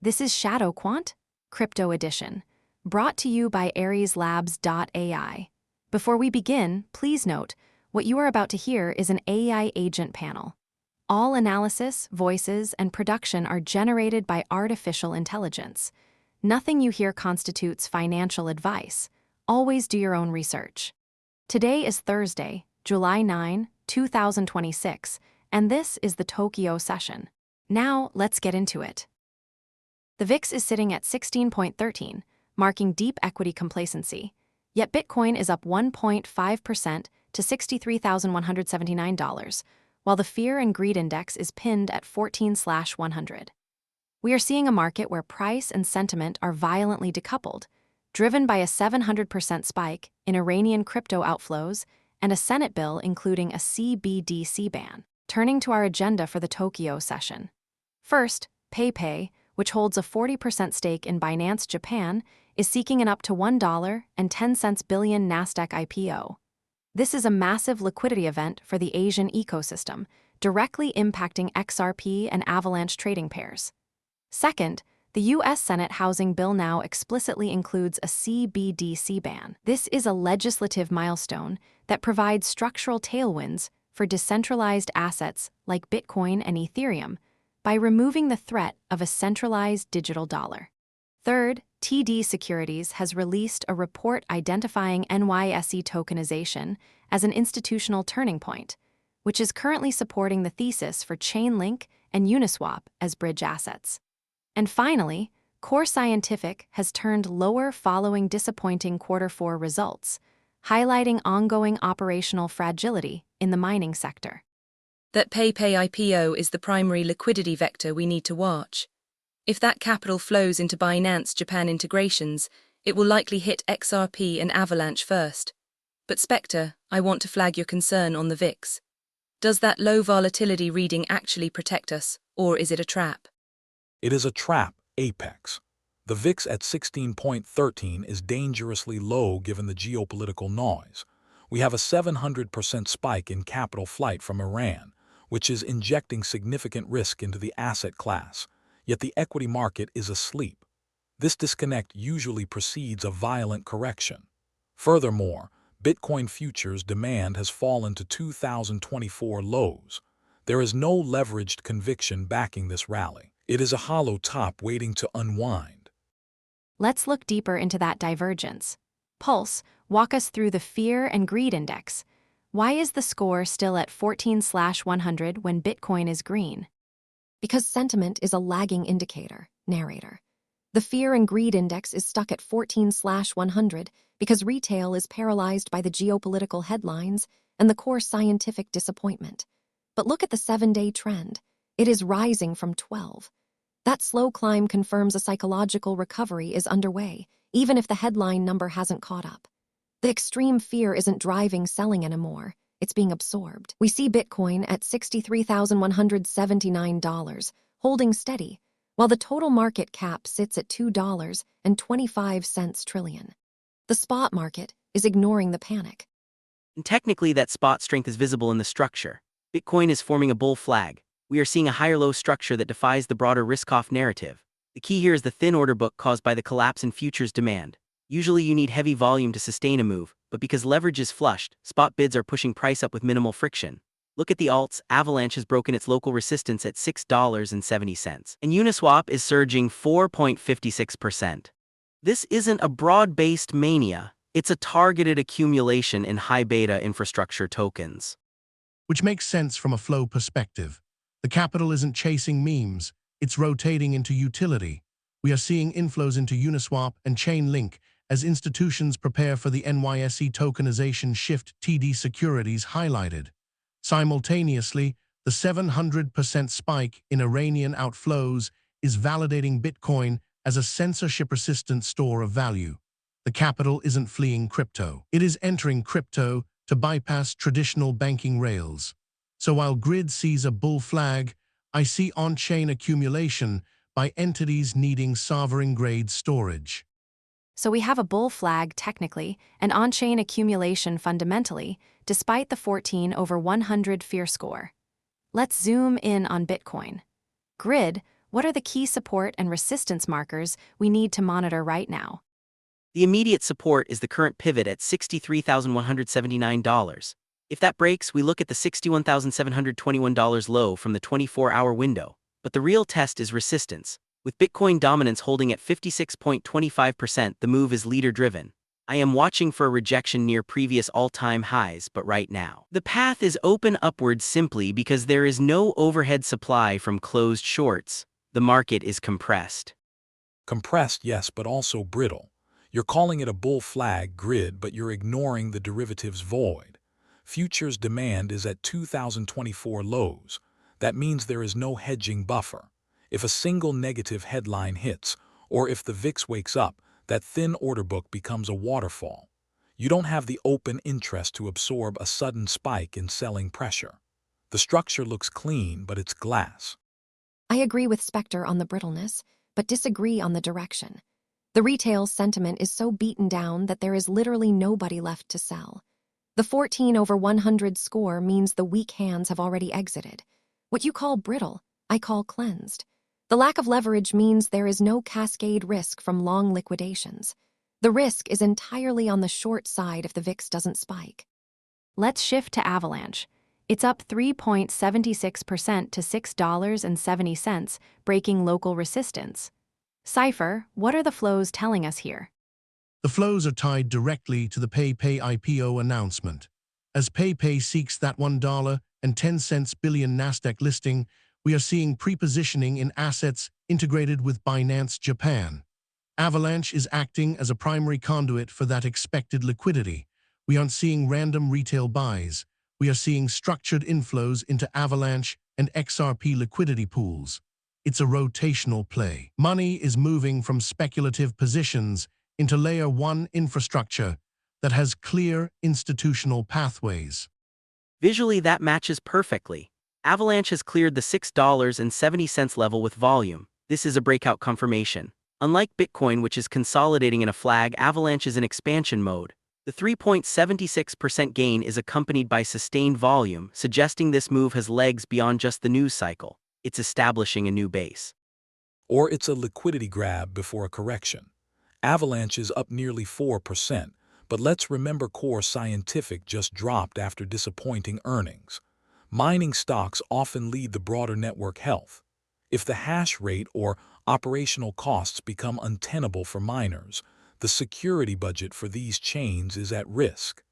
This is ShadowQuant, Crypto Edition, brought to you by AresLabs.ai. Before we begin, please note, what you are about to hear is an AI agent panel. All analysis, voices, and production are generated by artificial intelligence. Nothing you hear constitutes financial advice. Always do your own research. Today is Thursday, July 9, 2026, and this is the Tokyo session. Now, let's get into it. The VIX is sitting at 16.13, marking deep equity complacency, yet Bitcoin is up 1.5% to $63,179, while the Fear and Greed Index is pinned at 14/100. We are seeing a market where price and sentiment are violently decoupled, driven by a 700% spike in Iranian crypto outflows and a Senate bill including a CBDC ban. Turning to our agenda for the Tokyo session. First, PayPay, which holds a 40% stake in Binance Japan, is seeking an up to $1.10 billion Nasdaq IPO. This is a massive liquidity event for the Asian ecosystem, directly impacting XRP and Avalanche trading pairs. Second, the U.S. Senate housing bill now explicitly includes a CBDC ban. This is a legislative milestone that provides structural tailwinds for decentralized assets like Bitcoin and Ethereum by removing the threat of a centralized digital dollar. Third, TD Securities has released a report identifying NYSE tokenization as an institutional turning point, which is currently supporting the thesis for Chainlink and Uniswap as bridge assets. And finally, Core Scientific has turned lower following disappointing Q4 results, highlighting ongoing operational fragility in the mining sector. That PayPay IPO is the primary liquidity vector we need to watch. If that capital flows into Binance Japan integrations, it will likely hit XRP and Avalanche first. But SPECTER, I want to flag your concern on the VIX. Does that low volatility reading actually protect us, or is it a trap? It is a trap, apex. The VIX at 16.13 is dangerously low given the geopolitical noise. We have a 700% spike in capital flight from Iran, which is injecting significant risk into the asset class, yet the equity market is asleep. This disconnect usually precedes a violent correction. Furthermore, Bitcoin futures demand has fallen to 2024 lows. There is no leveraged conviction backing this rally. It is a hollow top waiting to unwind. Let's look deeper into that divergence. Pulse, walk us through the Fear and Greed Index. Why is the score still at 14/100 when Bitcoin is green? Because sentiment is a lagging indicator, narrator. The Fear and Greed Index is stuck at 14/100 because retail is paralyzed by the geopolitical headlines and the core scientific disappointment. But look at the 7-day trend. It is rising from 12. That slow climb confirms a psychological recovery is underway, even if the headline number hasn't caught up. The extreme fear isn't driving selling anymore. It's being absorbed. We see Bitcoin at $63,179, holding steady, while the total market cap sits at $2.25 trillion. The spot market is ignoring the panic. And technically, that spot strength is visible in the structure. Bitcoin is forming a bull flag. We are seeing a higher-low structure that defies the broader risk-off narrative. The key here is the thin order book caused by the collapse in futures demand. Usually you need heavy volume to sustain a move, but because leverage is flushed, spot bids are pushing price up with minimal friction. Look at the alts. Avalanche has broken its local resistance at $6.70, and Uniswap is surging 4.56%. This isn't a broad-based mania. It's a targeted accumulation in high-beta infrastructure tokens. Which makes sense from a flow perspective. The capital isn't chasing memes, it's rotating into utility. We are seeing inflows into Uniswap and Chainlink as institutions prepare for the NYSE tokenization shift TD Securities highlighted. Simultaneously, the 700% spike in Iranian outflows is validating Bitcoin as a censorship-resistant store of value. The capital isn't fleeing crypto. It is entering crypto to bypass traditional banking rails. So while Grid sees a bull flag, I see on-chain accumulation by entities needing sovereign-grade storage. So we have a bull flag technically and on-chain accumulation fundamentally, despite the 14/100 fear score. Let's zoom in on Bitcoin. Grid, what are the key support and resistance markers we need to monitor right now? The immediate support is the current pivot at $63,179. If that breaks, we look at the $61,721 low from the 24-hour window. But the real test is resistance. With Bitcoin dominance holding at 56.25%, the move is leader-driven. I am watching for a rejection near previous all-time highs, but right now, the path is open upward simply because there is no overhead supply from closed shorts. The market is compressed. Compressed, yes, but also brittle. You're calling it a bull flag grid, but you're ignoring the derivatives void. Futures demand is at 2024 lows. That means there is no hedging buffer. If a single negative headline hits, or if the VIX wakes up, that thin order book becomes a waterfall. You don't have the open interest to absorb a sudden spike in selling pressure. The structure looks clean, but it's glass. I agree with SPECTER on the brittleness, but disagree on the direction. The retail sentiment is so beaten down that there is literally nobody left to sell. The 14/100 score means the weak hands have already exited. What you call brittle, I call cleansed. The lack of leverage means there is no cascade risk from long liquidations. The risk is entirely on the short side if the VIX doesn't spike. Let's shift to Avalanche. It's up 3.76% to $6.70, breaking local resistance. CIPHER, what are the flows telling us here? The flows are tied directly to the PayPay IPO announcement. As PayPay seeks that $1.10 billion Nasdaq listing, we are seeing pre-positioning in assets integrated with Binance Japan. Avalanche is acting as a primary conduit for that expected liquidity. We aren't seeing random retail buys. We are seeing structured inflows into Avalanche and XRP liquidity pools. It's a rotational play. Money is moving from speculative positions into Layer 1 infrastructure that has clear institutional pathways. Visually, that matches perfectly. Avalanche has cleared the $6.70 level with volume. This is a breakout confirmation. Unlike Bitcoin, which is consolidating in a flag, Avalanche is in expansion mode. The 3.76% gain is accompanied by sustained volume, suggesting this move has legs beyond just the news cycle. It's establishing a new base. Or it's a liquidity grab before a correction. Avalanche is up nearly 4%, but let's remember Core Scientific just dropped after disappointing earnings. Mining stocks often lead the broader network health. If the hash rate or operational costs become untenable for miners, the security budget for these chains is at risk.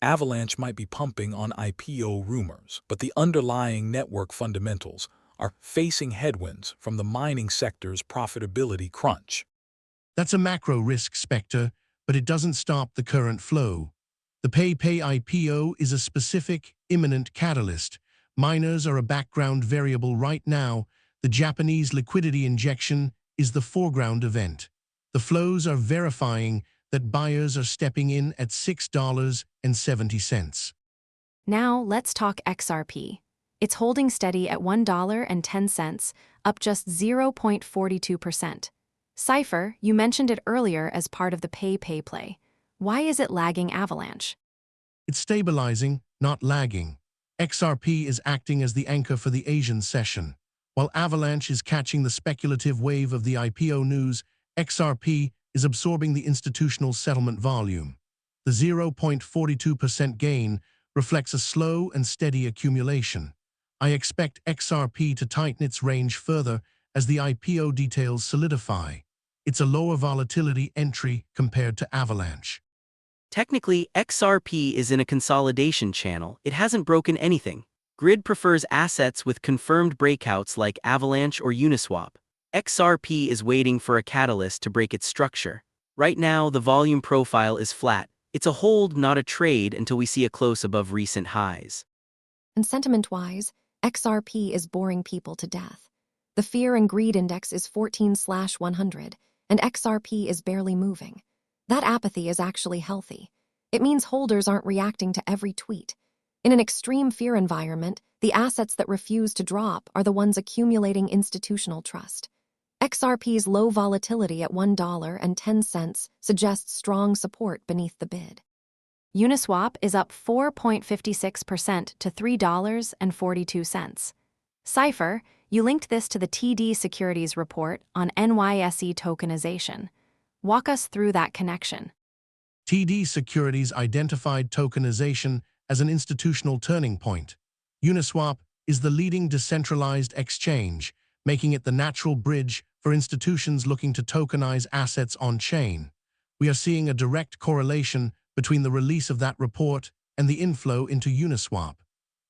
Avalanche might be pumping on IPO rumors, but the underlying network fundamentals are facing headwinds from the mining sector's profitability crunch. That's a macro risk, SPECTER, but it doesn't stop the current flow. The PayPay IPO is a specific, imminent catalyst. Miners are a background variable right now. The Japanese liquidity injection is the foreground event. The flows are verifying that buyers are stepping in at $6.70. Now let's talk XRP. It's holding steady at $1.10, up just 0.42%. CIPHER, you mentioned it earlier as part of the PayPay play. Why is it lagging Avalanche? It's stabilizing, not lagging. XRP is acting as the anchor for the Asian session. While Avalanche is catching the speculative wave of the IPO news, XRP is absorbing the institutional settlement volume. The 0.42% gain reflects a slow and steady accumulation. I expect XRP to tighten its range further as the IPO details solidify. It's a lower volatility entry compared to Avalanche. Technically, XRP is in a consolidation channel. It hasn't broken anything. Grid prefers assets with confirmed breakouts like Avalanche or Uniswap. XRP is waiting for a catalyst to break its structure. Right now, the volume profile is flat. It's a hold, not a trade, until we see a close above recent highs. And sentiment-wise, XRP is boring people to death. The fear and greed index is 14/100, and XRP is barely moving. That apathy is actually healthy. It means holders aren't reacting to every tweet. In an extreme fear environment, the assets that refuse to drop are the ones accumulating institutional trust. XRP's low volatility at $1.10 suggests strong support beneath the bid. Uniswap is up 4.56% to $3.42. CIPHER, You linked this to the TD Securities report on NYSE tokenization. Walk us through that connection. TD Securities identified tokenization as an institutional turning point. Uniswap is the leading decentralized exchange, making it the natural bridge for institutions looking to tokenize assets on-chain. We are seeing a direct correlation between the release of that report and the inflow into Uniswap.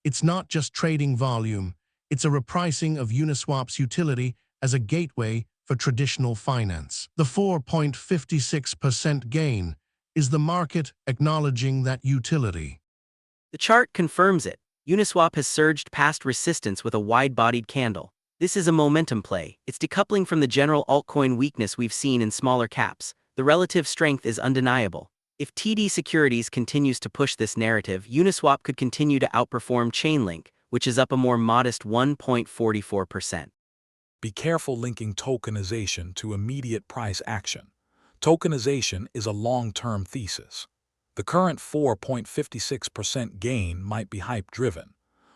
It's not just trading volume, it's a repricing of Uniswap's utility as a gateway for traditional finance. The 4.56% gain is the market acknowledging that utility. The chart confirms it. Uniswap has surged past resistance with a wide-bodied candle. This is a momentum play. It's decoupling from the general altcoin weakness we've seen in smaller caps. The relative strength is undeniable. If TD Securities continues to push this narrative, Uniswap could continue to outperform Chainlink, which is up a more modest 1.44%. Be careful linking tokenization to immediate price action. Tokenization is a long-term thesis. The current 4.56% gain might be hype-driven.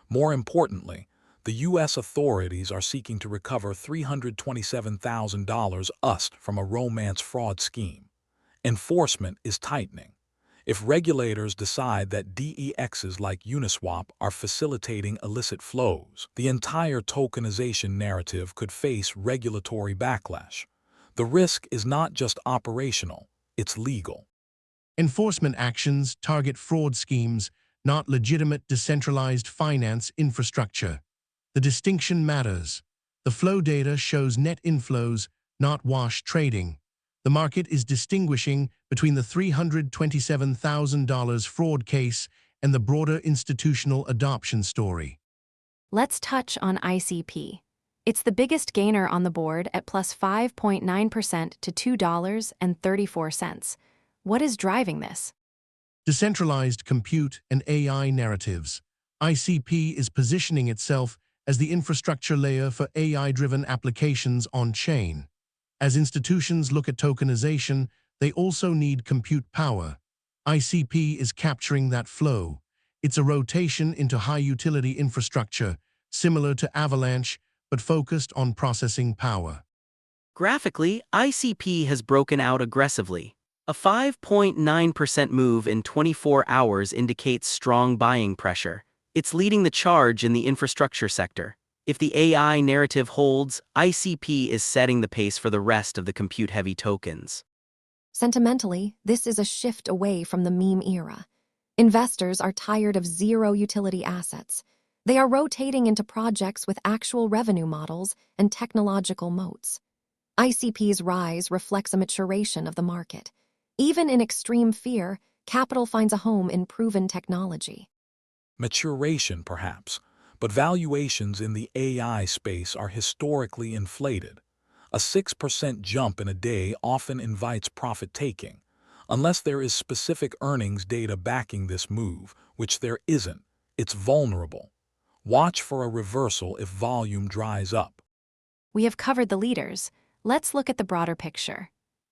More importantly, the U.S. authorities are seeking to recover $327,000 USD from a romance fraud scheme. Enforcement is tightening. If regulators decide that DEXs like Uniswap are facilitating illicit flows, the entire tokenization narrative could face regulatory backlash. The risk is not just operational, it's legal. Enforcement actions target fraud schemes, not legitimate decentralized finance infrastructure. The distinction matters. The flow data shows net inflows, not wash trading. The market is distinguishing between the $327,000 fraud case and the broader institutional adoption story. Let's touch on ICP. It's the biggest gainer on the board at plus 5.9% to $2.34. What is driving this? Decentralized compute and AI narratives. ICP is positioning itself as the infrastructure layer for AI-driven applications on-chain. As institutions look at tokenization, they also need compute power. ICP is capturing that flow. It's a rotation into high-utility infrastructure, similar to Avalanche, but focused on processing power. Graphically, ICP has broken out aggressively. A 5.9% move in 24 hours indicates strong buying pressure. It's leading the charge in the infrastructure sector. If the AI narrative holds, ICP is setting the pace for the rest of the compute-heavy tokens. Sentimentally, this is a shift away from the meme era. Investors are tired of zero-utility assets. They are rotating into projects with actual revenue models and technological moats. ICP's rise reflects a maturation of the market. Even in extreme fear, capital finds a home in proven technology. Maturation, perhaps, but valuations in the AI space are historically inflated. A 6% jump in a day often invites profit-taking, unless there is specific earnings data backing this move, which there isn't. It's vulnerable. Watch for a reversal if volume dries up. We have covered the leaders. Let's look at the broader picture.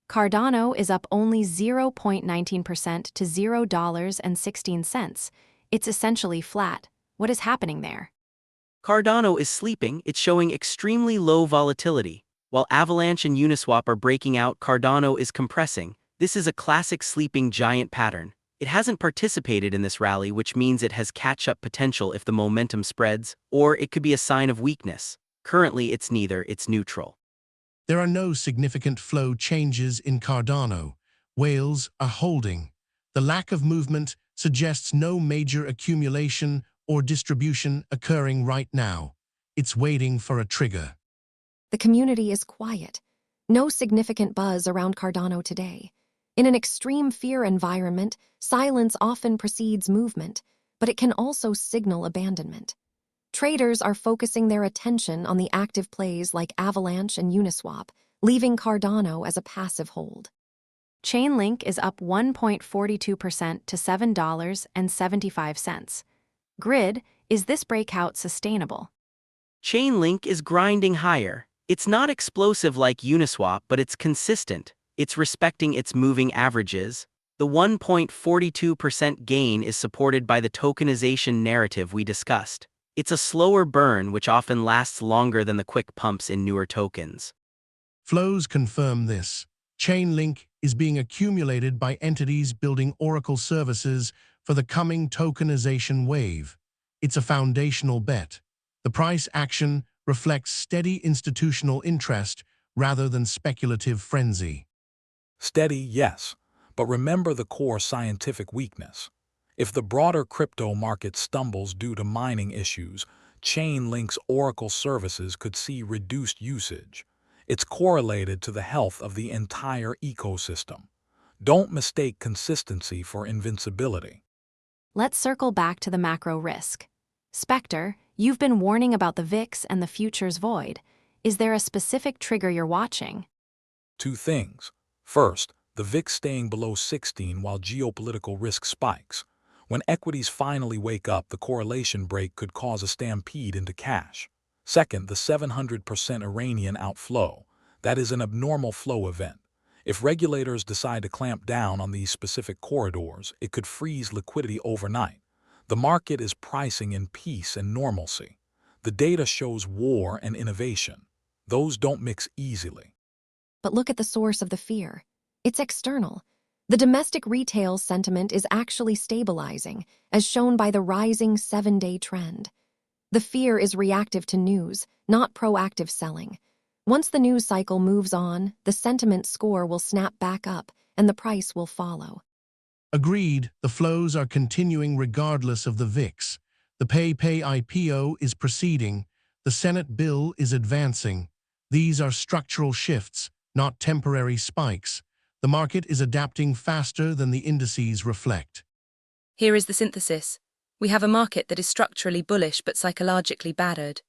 Cardano is up only 0.19% to $0.16. It's essentially flat. What is happening there? Cardano is sleeping, it's showing extremely low volatility. While Avalanche and Uniswap are breaking out, Cardano is compressing. This is a classic sleeping giant pattern. It hasn't participated in this rally, which means it has catch-up potential if the momentum spreads, or it could be a sign of weakness. Currently, it's neither, it's neutral. There are no significant flow changes in Cardano. Whales are holding. The lack of movement suggests no major accumulation or distribution occurring right now. It's waiting for a trigger. The community is quiet. No significant buzz around Cardano today. In an extreme fear environment, silence often precedes movement, but it can also signal abandonment. Traders are focusing their attention on the active plays like Avalanche and Uniswap, leaving Cardano as a passive hold. Chainlink is up 1.42% to $7.75. Grid, is this breakout sustainable? Chainlink is grinding higher. It's not explosive like Uniswap, but it's consistent. It's respecting its moving averages. The 1.42% gain is supported by the tokenization narrative we discussed. It's a slower burn which often lasts longer than the quick pumps in newer tokens. Flows confirm this. Chainlink is being accumulated by entities building Oracle services for the coming tokenization wave. It's a foundational bet. The price action reflects steady institutional interest rather than speculative frenzy. Steady, yes, but remember the core scientific weakness. If the broader crypto market stumbles due to mining issues, Chainlink's Oracle services could see reduced usage. It's correlated to the health of the entire ecosystem. Don't mistake consistency for invincibility. Let's circle back to the macro risk. SPECTER, you've been warning about the VIX and the futures void. Is there a specific trigger you're watching? Two things. First, the VIX staying below 16 while geopolitical risk spikes. When equities finally wake up, the correlation break could cause a stampede into cash. Second, the 700% Iranian outflow. That is an abnormal flow event. If regulators decide to clamp down on these specific corridors, it could freeze liquidity overnight. The market is pricing in peace and normalcy. The data shows war and innovation. Those don't mix easily. But look at the source of the fear. It's external. The domestic retail sentiment is actually stabilizing, as shown by the rising 7-day trend. The fear is reactive to news, not proactive selling. Once the news cycle moves on, the sentiment score will snap back up, and the price will follow. Agreed, the flows are continuing regardless of the VIX. The pay IPO is proceeding. The Senate bill is advancing. These are structural shifts, not temporary spikes. The market is adapting faster than the indices reflect. Here is the synthesis. We have a market that is structurally bullish but psychologically battered.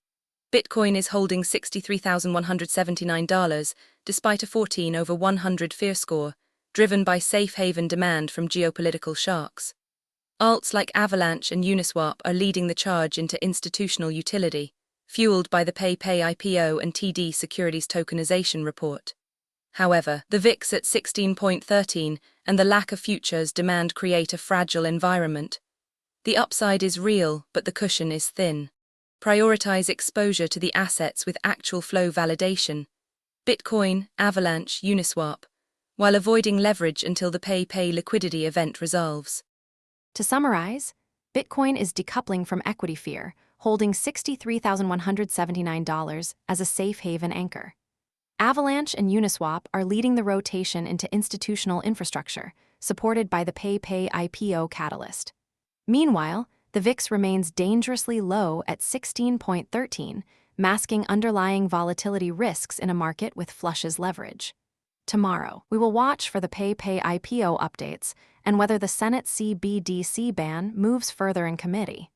Bitcoin is holding $63,179 despite a 14/100 fear score, driven by safe haven demand from geopolitical sharks. Alts like Avalanche and Uniswap are leading the charge into institutional utility, fueled by the pay IPO and TD Securities tokenization report. However, the VIX at 16.13 and the lack of futures demand create a fragile environment. The upside is real, but the cushion is thin. Prioritize exposure to the assets with actual flow validation. Bitcoin, Avalanche, Uniswap, while avoiding leverage until the pay liquidity event resolves. To summarize, Bitcoin is decoupling from equity fear, holding $63,179 as a safe haven anchor. Avalanche and Uniswap are leading the rotation into institutional infrastructure, supported by the pay IPO catalyst. Meanwhile, the VIX remains dangerously low at 16.13, masking underlying volatility risks in a market with flushes leverage. Tomorrow, we will watch for the pay IPO updates and whether the Senate CBDC ban moves further in committee.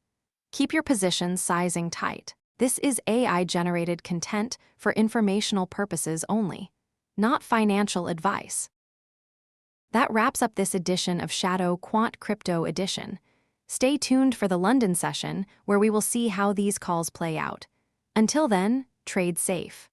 Keep your positions sizing tight. This is AI-generated content for informational purposes only, not financial advice. That wraps up this edition of ShadowQuant Crypto Edition. Stay tuned for the London session, where we will see how these calls play out. Until then, trade safe.